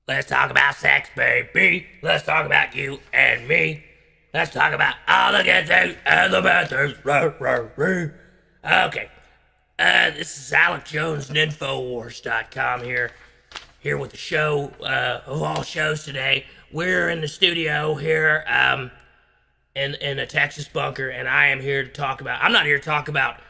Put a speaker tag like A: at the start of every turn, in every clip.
A: Let's talk about sex, baby. Let's talk about you and me. Let's talk about all the good things and the bad things. Okay. This is Aleck Jones, N-InfoWars.com here with the show of all shows today. We're in the studio here in a Texas bunker, and I am here to talk about. I'm not here to talk about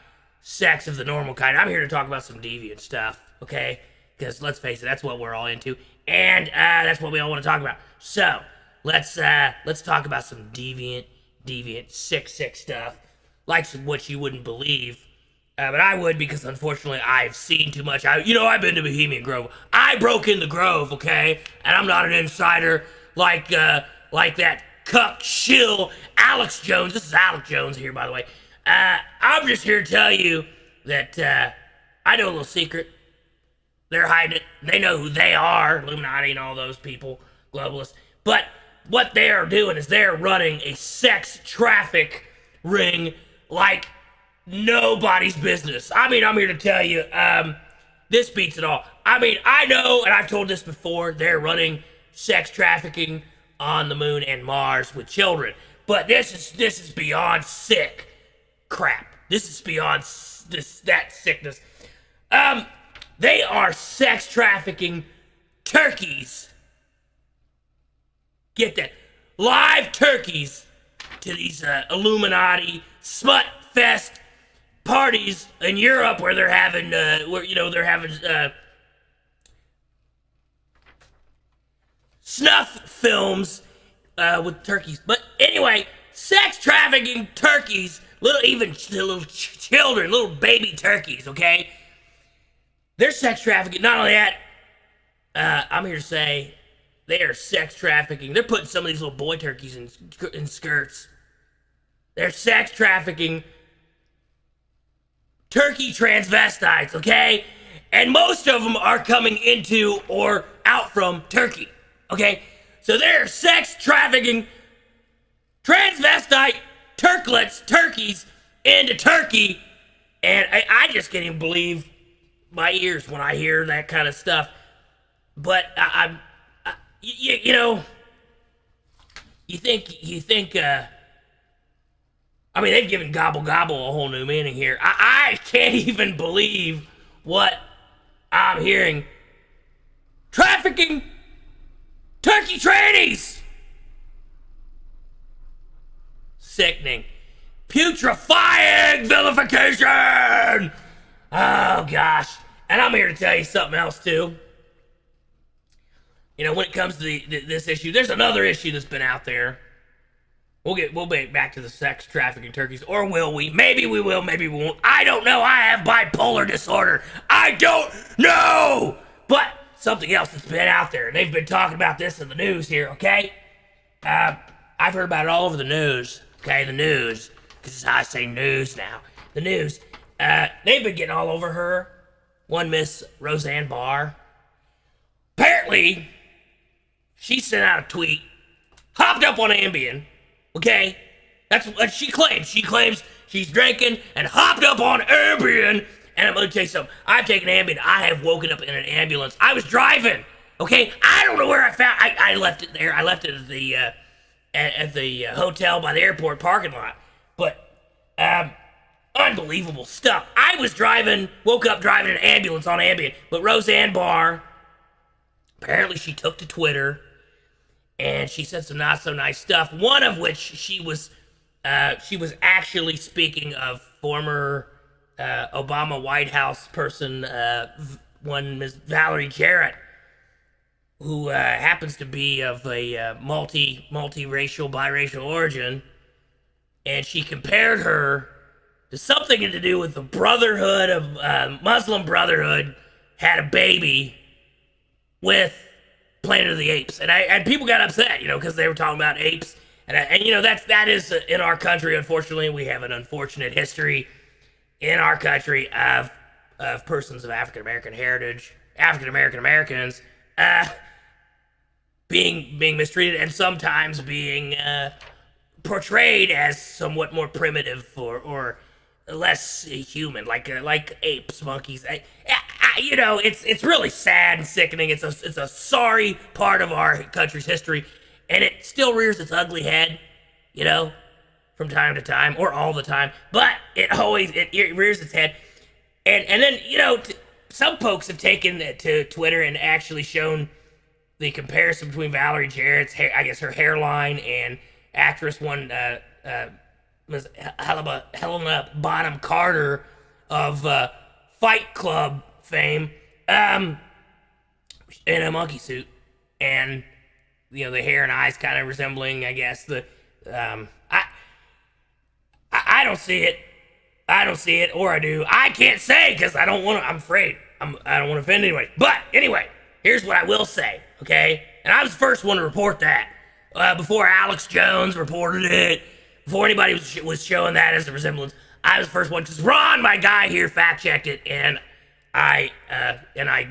A: sex of the normal kind. I'm here to talk about some deviant stuff, okay? Because let's face it, that's what we're all into, and that's what we all want to talk about. So let's talk about some deviant, sick stuff, like what you wouldn't believe. But I would, because unfortunately I've seen too much. I've been to Bohemian Grove. I broke in the Grove, okay? And I'm not an insider like that cuck shill Alex Jones. This is Alex Jones here, by the way. I'm just here to tell you that I know a little secret. They're hiding it. They know who they are, Illuminati and all those people, globalists. But what they are doing is they're running a sex traffic ring like nobody's business. I mean, I'm here to tell you, this beats it all. I mean, I know, and I've told this before, they're running sex trafficking on the moon and Mars with children. But this is beyond sick crap. This is beyond that sickness. They are sex trafficking turkeys. Get that. Live turkeys to these Illuminati smut fest parties in Europe where they're having snuff films with turkeys. But anyway, sex trafficking turkeys, little children, little baby turkeys, okay? They're sex trafficking. Not only that, I'm here to say they are sex trafficking. They're putting some of these little boy turkeys in skirts. They're sex trafficking turkey transvestites, okay? And most of them are coming into or out from Turkey, okay? So they're sex trafficking transvestite turkeys into Turkey, and I just can't even believe my ears when I hear that kind of stuff. But you think I mean, they've given gobble gobble a whole new meaning here. I can't even believe what I'm hearing. Trafficking turkey trannies! Sickening. Putrefying vilification! Oh, gosh. And I'm here to tell you something else, too. You know, when it comes to this issue, there's another issue that's been out there. We'll be back to the sex trafficking turkeys, or will we? Maybe we will, maybe we won't. I don't know. I have bipolar disorder. I don't know. But something else that's been out there, and they've been talking about this in the news here, okay? I've heard about it all over the news, okay? The news, because this is how I say news now. The news. They've been getting all over her. One Miss Roseanne Barr. Apparently, she sent out a tweet, hopped up on Ambien. Okay? That's what she claims. She claims she's drinking and hopped up on Ambien. And I'm going to tell you something. I've taken Ambien. I have woken up in an ambulance. I was driving. Okay? I don't know where I found I left it there. I left it at the hotel by the airport parking lot. But, unbelievable stuff. I was woke up driving an ambulance on Ambien. But Roseanne Barr, apparently she took to Twitter, and she said some not so nice stuff. One of which she was actually speaking of former Obama White House person, one Ms. Valerie Jarrett, who happens to be of a multiracial, biracial origin, and she compared her to something to do with the Brotherhood of Muslim Brotherhood had a baby with Planet of the Apes, and people got upset, because they were talking about apes, and that is in our country. Unfortunately, we have an unfortunate history in our country of persons of African American heritage, African Americans, being mistreated and sometimes being portrayed as somewhat more primitive or less human, like apes, monkeys. You know, it's really sad and sickening. It's a sorry part of our country's history, and it still rears its ugly head, you know, from time to time or all the time. But it rears its head, and then you know, some folks have taken it to Twitter and actually shown the comparison between Valerie Jarrett's hair, I guess her hairline, and actress one was Helena Bonham Carter of Fight Club fame, in a monkey suit, and you know the hair and eyes kind of resembling, I guess the I don't see it. I don't see it, or I do. I can't say because I don't want to. I'm afraid. I don't want to offend anybody. But anyway, here's what I will say. Okay, and I was the first one to report that before Alex Jones reported it. Before anybody was showing that as a resemblance, I was the first one because Ron, my guy here, fact checked it, and I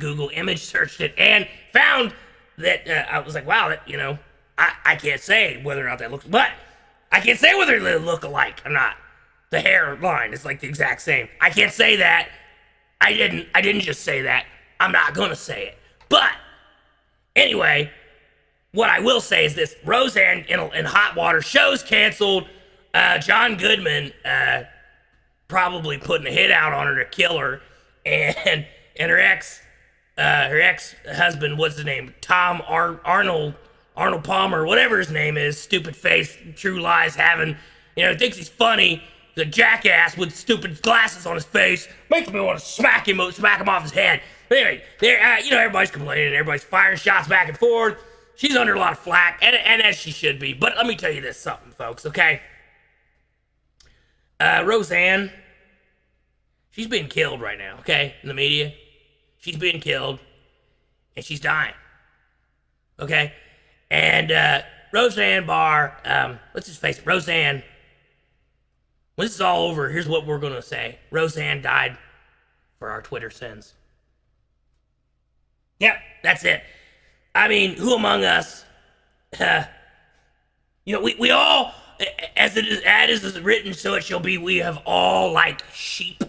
A: Google image searched it and found that I was like, wow, that, you know, I can't say whether or not that looks, but I can't say whether they look alike or not. The hairline is like the exact same. I can't say that. I didn't just say that. I'm not gonna say it. But anyway, what I will say is this: Roseanne in hot water, show's canceled. John Goodman probably putting a hit out on her to kill her, and her ex husband, what's his name? Tom Arnold Palmer, whatever his name is, stupid face, True Lies having, you know, thinks he's funny. The jackass with stupid glasses on his face makes me want to smack him off his head. But anyway, you know, everybody's complaining, everybody's firing shots back and forth. She's under a lot of flack, and as she should be. But let me tell you this something, folks, okay? Roseanne, she's being killed right now, okay? In the media. She's being killed, and she's dying, okay? And Roseanne Barr, let's just face it, Roseanne, when this is all over, here's what we're going to say. Roseanne died for our Twitter sins. Yep, that's it. I mean, who among us, you know, we all, as it is written, so it shall be, we have all, like sheep,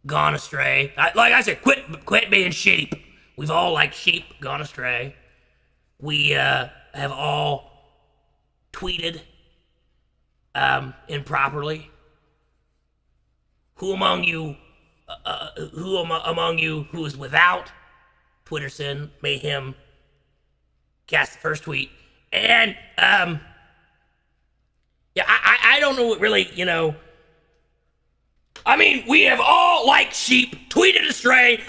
A: gone astray. Like I said, quit being sheep. We've all, like sheep, gone astray. We have all tweeted improperly. Who among you who is without Twitter sin, may him cast the first tweet. And yeah, I don't know what really, you know. I mean, we have all, like sheep, tweeted astray.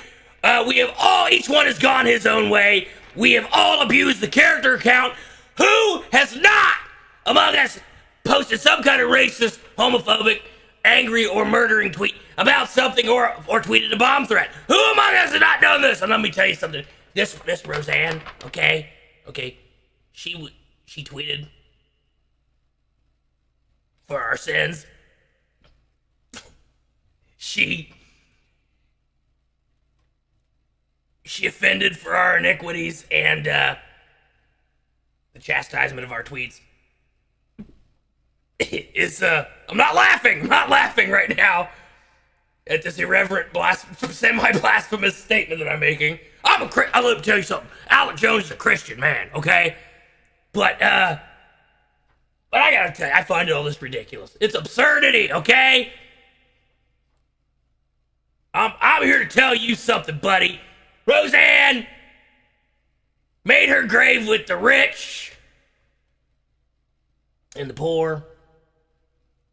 A: We have all, each one has gone his own way. We have all abused the character account. Who has not among us posted some kind of racist, homophobic, angry, or murdering tweet about something, or tweeted a bomb threat? Who among us has not done this? And let me tell you something. This Roseanne, okay, she tweeted for our sins. She offended for our iniquities and the chastisement of our tweets. I'm not laughing right now at this irreverent, semi-blasphemous statement that I'm making. I'll let me tell you something. Aleck Jones is a Christian man, okay? But I gotta tell you, I find all this ridiculous. It's absurdity, okay? I'm here to tell you something, buddy. Roseanne made her grave with the rich and the poor.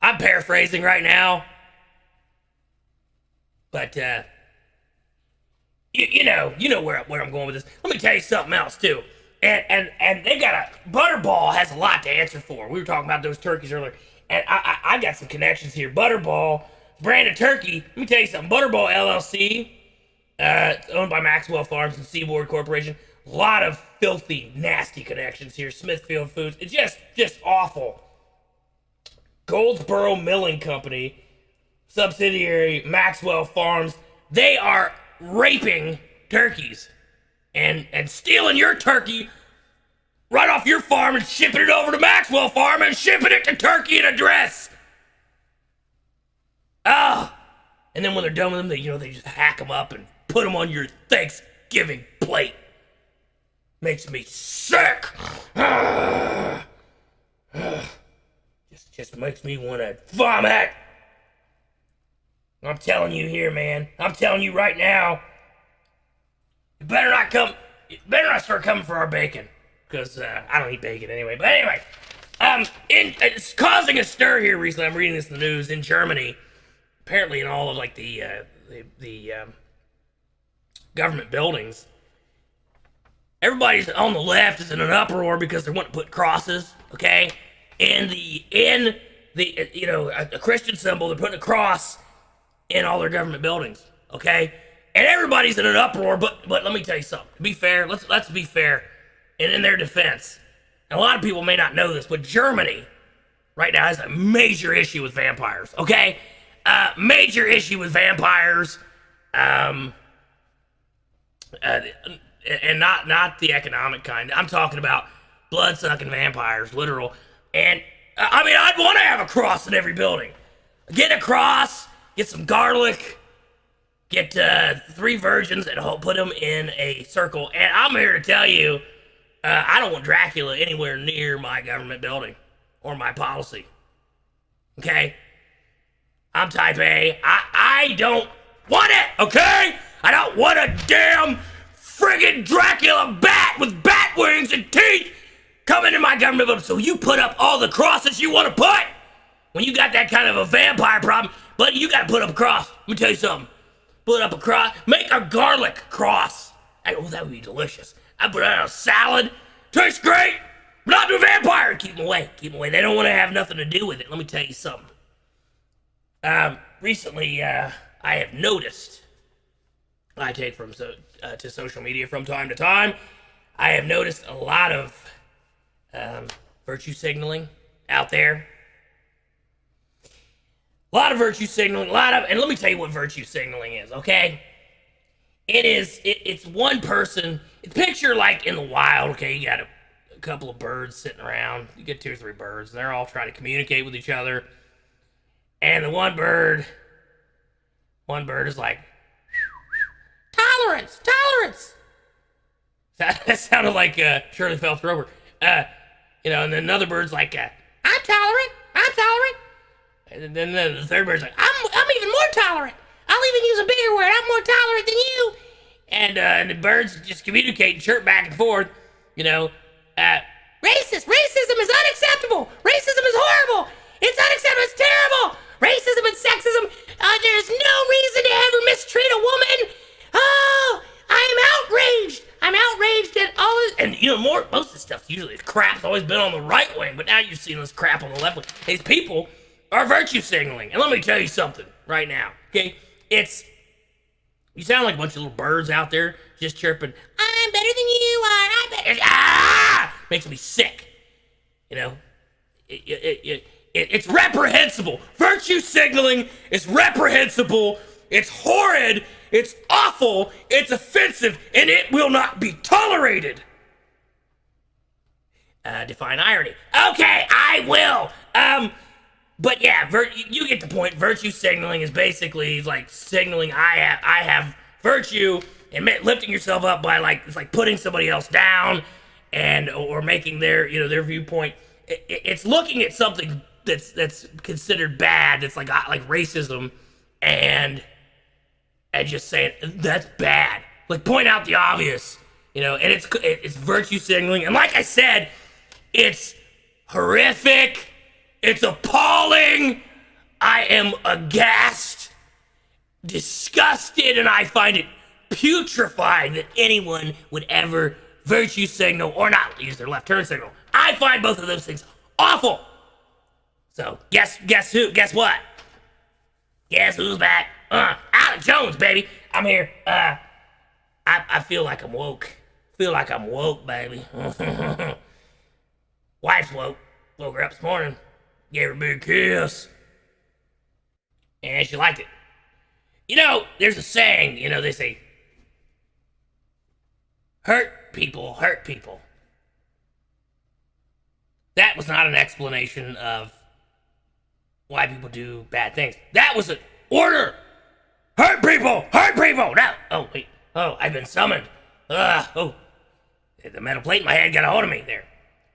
A: I'm paraphrasing right now, but you know where I'm going with this. Let me tell you something else too. And they got Butterball has a lot to answer for. We were talking about those turkeys earlier, and I got some connections here. Butterball, brand of turkey. Let me tell you something. Butterball LLC, it's owned by Maxwell Farms and Seaboard Corporation. A lot of filthy, nasty connections here. Smithfield Foods. It's just awful. Goldsboro Milling Company, subsidiary Maxwell Farms, they are raping turkeys and stealing your turkey right off your farm and shipping it over to Maxwell Farm and shipping it to Turkey in a dress. Oh, and then when they're done with them, they just hack them up and put them on your Thanksgiving plate. Makes me sick. Just makes me want to vomit. I'm telling you here, man. I'm telling you right now. You better not start coming for our bacon, because I don't eat bacon anyway. But anyway, it's causing a stir here recently. I'm reading this in the news in Germany. Apparently, in all of like the government buildings, everybody's on the left is in an uproar because they want to put crosses. Okay, and a Christian symbol, they're putting a cross in all their government buildings. Okay. And everybody's in an uproar, but let me tell you something. To be fair, let's be fair. And in their defense, and a lot of people may not know this, but Germany right now has a major issue with vampires. Okay, major issue with vampires, and not the economic kind. I'm talking about blood-sucking vampires, literal. And I mean, I'd want to have a cross in every building. Get a cross, get some garlic. Get 3 virgins and put them in a circle. And I'm here to tell you, I don't want Dracula anywhere near my government building or my policy. Okay? I'm type A. I don't want it, okay? I don't want a damn friggin' Dracula bat with bat wings and teeth coming in my government building. So you put up all the crosses you want to put when you got that kind of a vampire problem. But you got to put up a cross. Let me tell you something. Put up a cross. Make a garlic cross. Oh, that would be delicious. I put it on a salad. Tastes great. But not to a vampire. Keep them away. Keep them away. They don't want to have nothing to do with it. Let me tell you something. Recently, I have noticed. I take to social media from time to time. I have noticed a lot of virtue signaling out there. A lot of virtue signaling, and let me tell you what virtue signaling is, okay? It's one person. Picture like in the wild, okay? You got a couple of birds sitting around. You get 2 or 3 birds, and they're all trying to communicate with each other. And the one bird is like, tolerance. That sounded like Shirley Phelps Roper. And then another bird's like, I'm tolerant. And then the third bird's like, I'm even more tolerant. I'll even use a bigger word. I'm more tolerant than you. And the birds just communicate and chirp back and forth. Racism is unacceptable. Racism is horrible. It's unacceptable. It's terrible. Racism and sexism. There's no reason to ever mistreat a woman. Oh, I'm outraged at all this. And most of the stuff usually is crap. It's always been on the right wing, but now you're seeing this crap on the left wing. These people are virtue signaling. And let me tell you something right now, okay? You sound like a bunch of little birds out there just chirping, I'm better than you are, I'm better. Makes me sick. It's reprehensible. Virtue signaling is reprehensible. It's horrid. It's awful. It's offensive. And it will not be tolerated. Define irony. Okay, I will. But yeah, you get the point. Virtue signaling is basically like signaling I have virtue, and lifting yourself up by it's like putting somebody else down, or making their viewpoint. It's looking at something that's considered bad. That's like racism, and just saying that's bad. Like point out the obvious, and it's virtue signaling. And like I said, it's horrific. It's appalling. I am aghast, disgusted, and I find it putrefying that anyone would ever virtue signal or not use their left turn signal. I find both of those things awful. So guess who? Guess what? Guess who's back? Aleck Jones, baby. I'm here. I feel like I'm woke. Feel like I'm woke, baby. Wife's woke. Woke her up this morning. Gave her a big kiss. And she liked it. There's a saying, they say, hurt people hurt people. That was not an explanation of why people do bad things. That was Order! Hurt people! Hurt people! Now! Oh, wait. Oh, I've been summoned. Oh. The metal plate in my head got a hold of me there.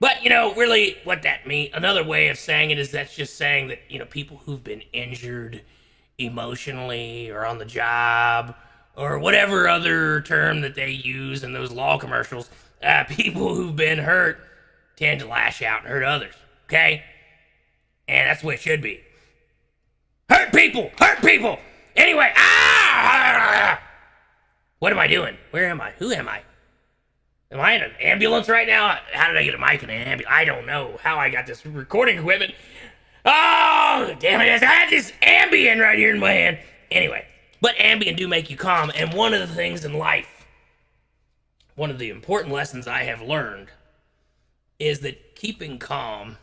A: But, really what that means, another way of saying it is that's just saying that, people who've been injured emotionally or on the job or whatever other term that they use in those law commercials, people who've been hurt tend to lash out and hurt others, okay? And that's the way it should be. Hurt people! Hurt people! Anyway, what am I doing? Where am I? Who am I? Am I in an ambulance right now? How did I get a mic in an ambulance? I don't know how I got this recording equipment. Oh, damn it. I had this Ambien right here in my hand. Anyway, but Ambien do make you calm. And one of the things in life, one of the important lessons I have learned is that keeping calm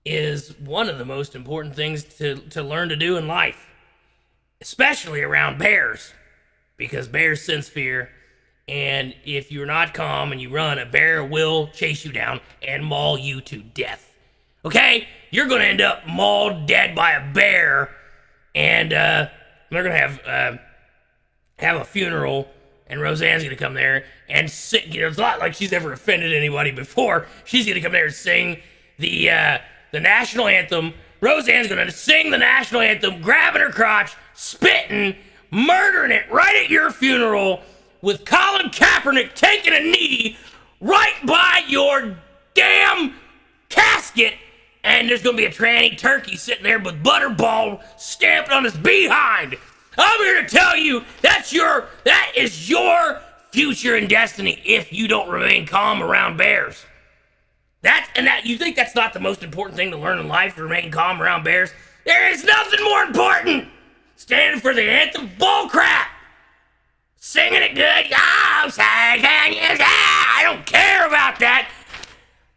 A: is one of the most important things to learn to do in life, especially around bears, because bears sense fear. And if you're not calm and you run, a bear will chase you down and maul you to death. Okay? You're going to end up mauled dead by a bear, and they're going to have a funeral, and Roseanne's going to come there and sing. It's not like she's ever offended anybody before. She's going to come there and sing the national anthem. Roseanne's going to sing the national anthem, grabbing her crotch, spitting, murdering it right at your funeral, with Colin Kaepernick taking a knee right by your damn casket, and there's gonna be a tranny turkey sitting there with butterball stamped on his behind. I'm here to tell you that is your future and destiny if you don't remain calm around bears. That you think that's not the most important thing to learn in life, to remain calm around bears? There is nothing more important. Standing for the anthem, bullcrap. Singing it good. Oh, say, can you say? I don't care about that.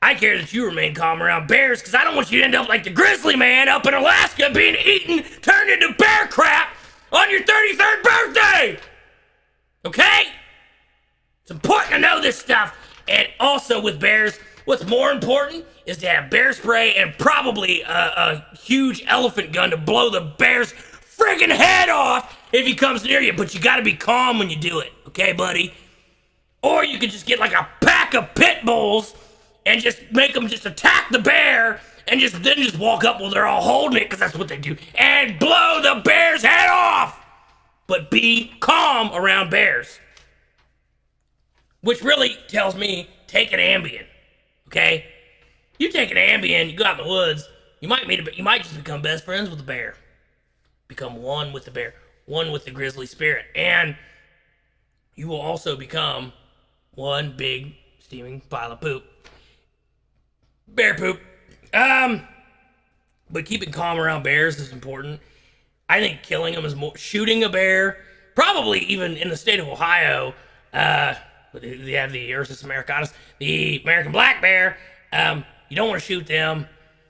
A: I care that you remain calm around bears, because I don't want you to end up like the grizzly man up in Alaska being eaten, turned into bear crap on your 33rd birthday. Okay? It's important to know this stuff. And also with bears, what's more important is to have bear spray and probably a huge elephant gun to blow the bear's friggin' head off if he comes near you, but you gotta be calm when you do it, okay, buddy? Or you could just get like a pack of pit bulls and just make them just attack the bear and then just walk up while they're all holding it, because that's what they do, and blow the bear's head off. But be calm around bears. Which really tells me, take an Ambien, okay? You take an Ambien, you go out in the woods, you might just become best friends with the bear. Become one with the bear. One with the grizzly spirit, and you will also become one big steaming pile of poop. Bear poop. But keeping calm around bears is important. I think killing them is more. Shooting a bear, probably even in the state of Ohio, they have the Ursus americanus, the American black bear. You don't want to shoot them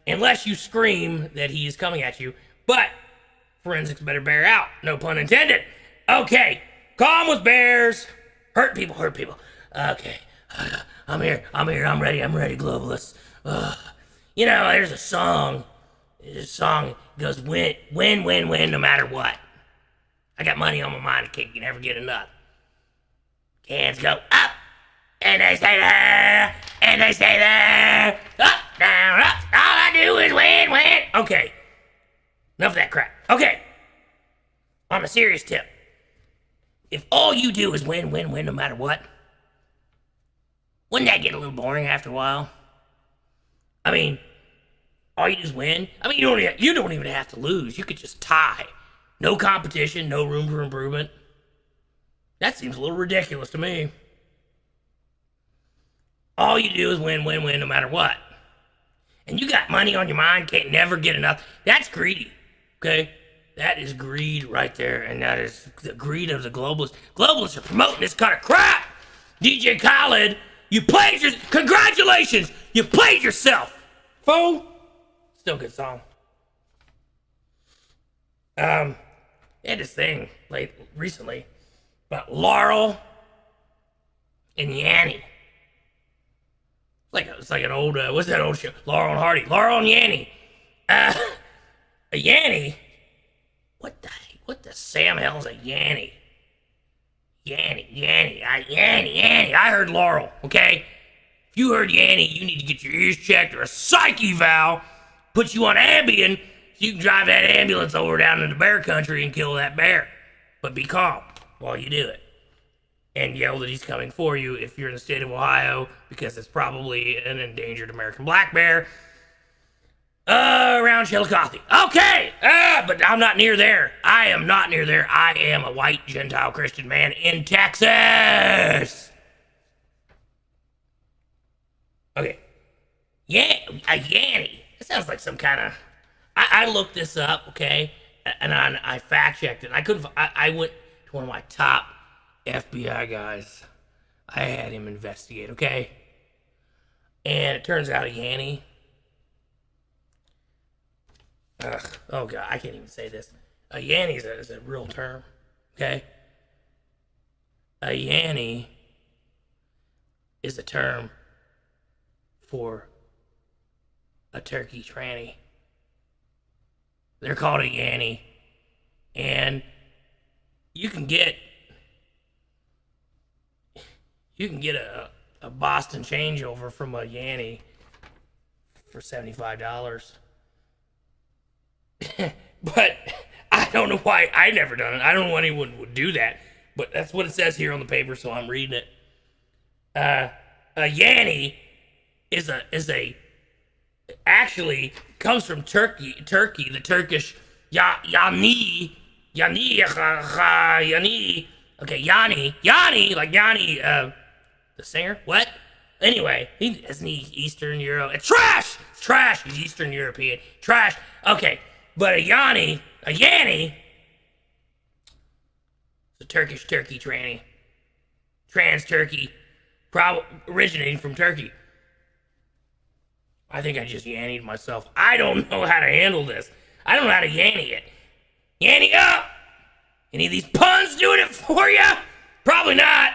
A: unless you scream that he is coming at you. But forensics better bear out, no pun intended. Okay, calm with bears, hurt people. Okay, I'm here, I'm ready, globalists. There's a song, goes win, no matter what. I got money on my mind, I can't never get enough. Hands go up, and they stay there, up, down, up, all I do is win. Okay. Enough of that crap. Okay. On a serious tip. If all you do is win no matter what, wouldn't that get a little boring after a while? I mean, all you do is win. I mean, you don't even have to lose. You could just tie. No competition, no room for improvement. That seems a little ridiculous to me. All you do is win no matter what. And you got money on your mind, can't never get enough. That's greedy. Okay? That is greed right there, and that is the greed of the globalists. Globalists are promoting this kind of crap! DJ Khaled, congratulations! You played yourself! Fool! Still a good song. They had this thing, recently, about Laurel and Yanny. It's like an old, what's that old show? Laurel and Hardy. Laurel and Yanny. A Yanny What the Sam hell's a Yanny? Yanny. Yanny. I heard Laurel, okay? If you heard Yanny, you need to get your ears checked or a psych eval, put you on Ambien, so you can drive that ambulance over down into bear country and kill that bear. But be calm while you do it. And yell that he's coming for you if you're in the state of Ohio, because it's probably an endangered American black bear. Around Chillicothe. Okay, but I'm not near there. I am not near there. I am a white Gentile Christian man in Texas. Okay. Yeah, a Yanny. It sounds like some kind of... I looked this up, okay, and I fact-checked it. I went to one of my top FBI guys. I had him investigate, okay? And it turns out a Yanny... oh God, I can't even say this. A Yanny is a real term, okay? A Yanny is a term for a turkey tranny. They're called a Yanny, and you can get a Boston changeover from a Yanny for $75. But I don't know why I never done it. I don't know why anyone would do that. But that's what it says here on the paper, so I'm reading it. A Yanny is a actually comes from Turkey, the Turkish Yani. Okay, Yanni, like Yanni, the singer. What? Anyway, isn't he Eastern Euro? It's trash. He's Eastern European. Trash. Okay. But a Yanny, is a Turkish turkey tranny. Trans turkey, originating from Turkey. I think I just Yannied myself. I don't know how to handle this. I don't know how to Yanny it. Yanny up! Any of these puns doing it for you? Probably not.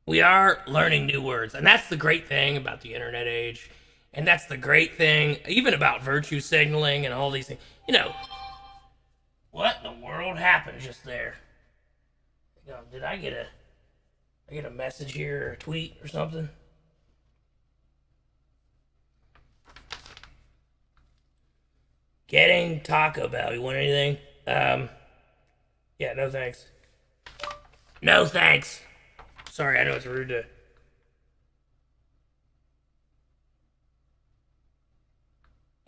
A: We are learning new words, and that's the great thing about the internet age, and that's the great thing even about virtue signaling and all these things. You know, what in the world happened just there? Did I get a message here or a tweet or something? Getting Taco Bell. You want anything? Yeah, no thanks. No thanks. Sorry, I know it's rude to...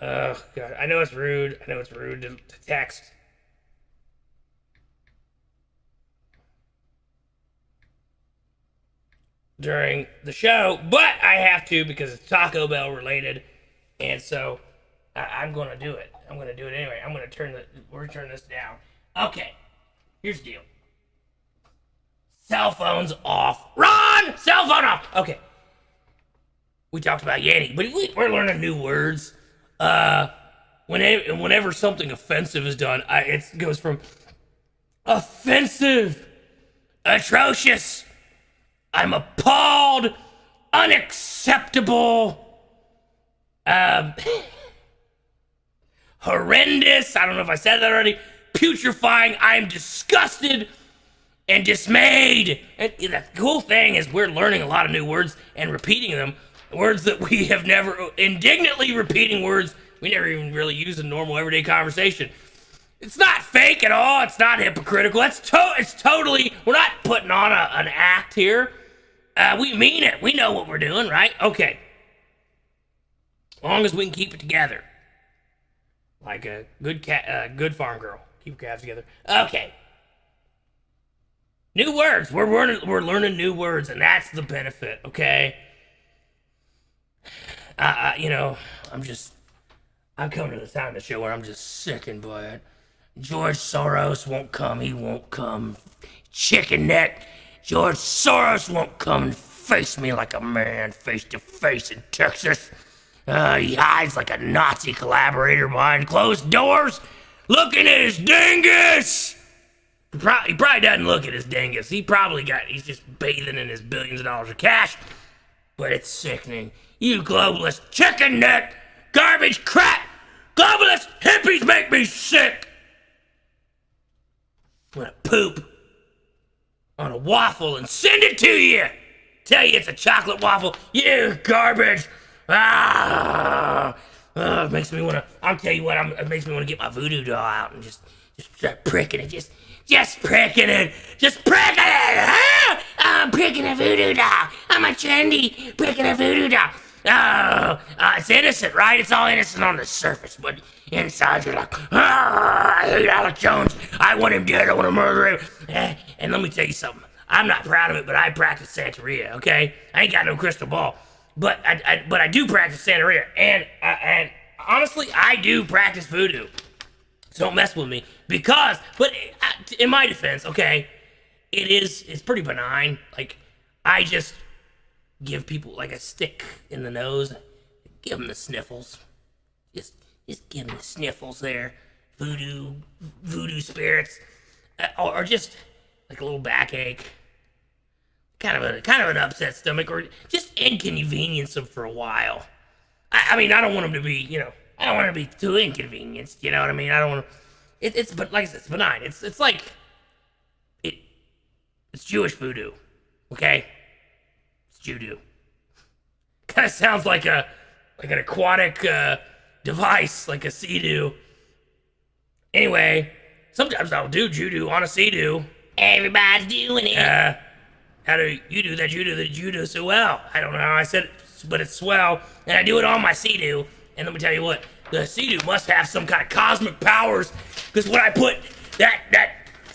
A: Oh, God. I know it's rude. To text. During the show, but I have to because it's Taco Bell related, and so I'm going to do it. I'm going to do it anyway. We're going to turn this down. Okay, here's the deal. Cell phones off. Ron! Cell phone off! Okay. We talked about Yanny, but we're learning new words. Whenever something offensive is done, it goes from offensive, atrocious, I'm appalled, unacceptable, horrendous, I don't know if I said that already, putrefying, I'm disgusted, and dismayed. And the cool thing is we're learning a lot of new words and repeating them. Words that we have never, indignantly repeating words we never even really use in normal everyday conversation. It's not fake at all. It's not hypocritical. It's totally, we're not putting on an act here. We mean it. We know what we're doing, right? Okay. As long as we can keep it together. Like a good farm girl. Keep calves together. Okay. New words. We're learning new words, and that's the benefit, okay? I'm coming to the time of the show where I'm just sickened by it. George Soros won't come. He won't come. Chicken neck. George Soros won't come and face me like a man face to face in Texas. He hides like a Nazi collaborator behind closed doors, looking at his dingus. He probably doesn't look at his dingus. He's just bathing in his billions of dollars of cash. But it's sickening. You globalist chicken neck garbage crap! Globalist hippies make me sick! I'm gonna poop on a waffle and send it to you! Tell you it's a chocolate waffle, you garbage! It makes me wanna, I'll tell you what, it makes me wanna get my voodoo doll out and just start pricking it, just pricking it, I'm pricking a voodoo doll, I'm a trendy pricking a voodoo doll. It's innocent, right? It's all innocent on the surface, but inside you're like, I hate Aleck Jones, I want him dead, I want to murder him. And let me tell you something, I'm not proud of it, but I practice Santeria, okay? I ain't got no crystal ball. But I do practice Santeria, and honestly, I do practice voodoo. So don't mess with me, because, but in my defense, okay, it's pretty benign. Like, I just give people like a stick in the nose, give them the sniffles, just give them the sniffles there, voodoo spirits, or just like a little backache. Kind of an upset stomach, or just inconvenience them for a while. I mean, I don't want them to be, I don't want to be too inconvenienced. You know what I mean? I don't want to. But like I said, it's benign. It's like it's Jewish voodoo, okay? It's Judo. Kind of sounds like an aquatic device, like a sea-doo. Anyway, sometimes I'll do judo on a sea-doo. Everybody's doing it. How do you do that judo so well? I don't know how I said it, but it's swell. And I do it on my sea-doo. And let me tell you what, the sea-doo must have some kind of cosmic powers. Because when I put that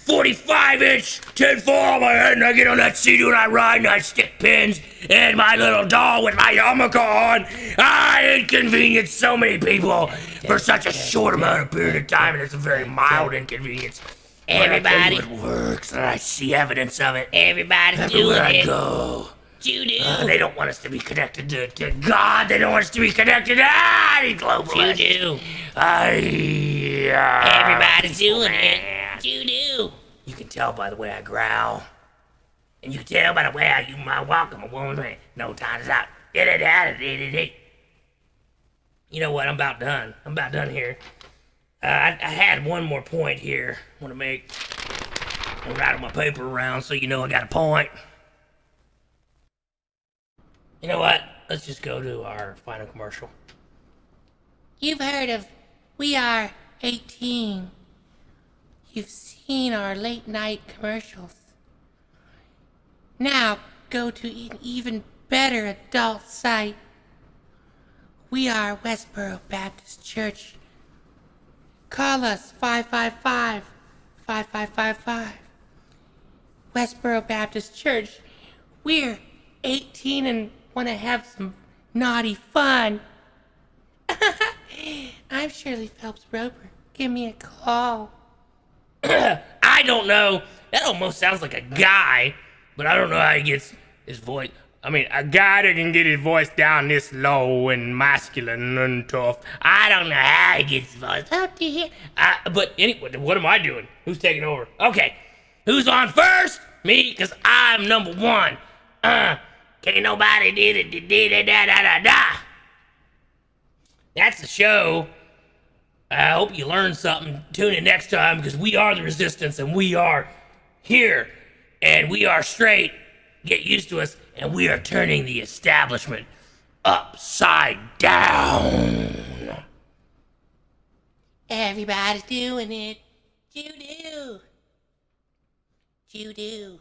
A: 45-inch tinfoil on my head and I get on that sea-doo and I ride and I stick pins in my little doll with my yarmulke on, I inconvenience so many people for such a short amount of period of time, and it's a very mild inconvenience. Everybody, it works, and I see evidence of it. Everybody's doing it. Everywhere I go. Judo. They don't want us to be connected to God. They don't want us to be connected to any globalists. Judo. Everybody's doing it. Judo. You can tell by the way I growl, and you can tell by the way I use my walk. I'm a woman. No time is out. You know what? I'm about done. Here. I had one more point here I want to make. I'm writing my paper around so you know I got a point. You know what? Let's just go to our final commercial. You've heard of We Are 18. You've seen our late night commercials. Now go to an even better adult site. We are Westboro Baptist Church. Call us 555-5555. Westboro Baptist Church. We're 18 and want to have some naughty fun. I'm Shirley Phelps Roper. Give me a call. I don't know. That almost sounds like a guy, but I don't know how he gets his voice. I mean, a guy that can get his voice down this low and masculine and tough. I don't know how he gets his voice up to here. But anyway, what am I doing? Who's taking over? Okay, who's on first? Me, because I'm number one. Can't nobody did it, da. That's the show. I hope you learned something. Tune in next time, because we are the resistance, and we are here, and we are straight. Get used to us, and we are turning the establishment upside down. Everybody's doing it. Judo.